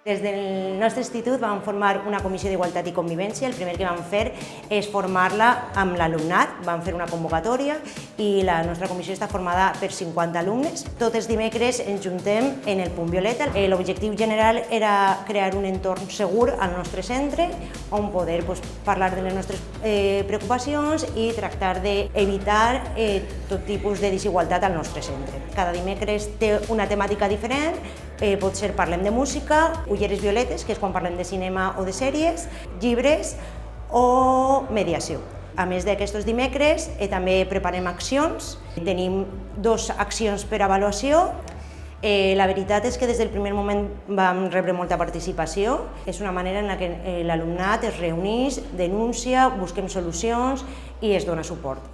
Des del nostre institut vam formar una comissió d'Igualtat i Convivència. El primer que vam fer és formar-la amb l'alumnat. Vam fer una convocatòria i la nostra comissió està formada per 50 alumnes. Tots els dimecres ens juntem en el Punt Violeta. L'objectiu general era crear un entorn segur al nostre centre on poder parlar de les nostres preocupacions i tractar d'evitar tot tipus de desigualtat al nostre centre. Cada dimecres té una temàtica diferent. Pot ser parlem de música, ulleres violetes, que és quan parlem de cinema o de sèries, llibres o mediació. A més d'aquests dimecres també preparem accions. Tenim 2 accions per avaluació. La veritat és que des del primer moment vam rebre molta participació. És una manera en què l'alumnat es reuneix, denuncia, busquem solucions i es dona suport.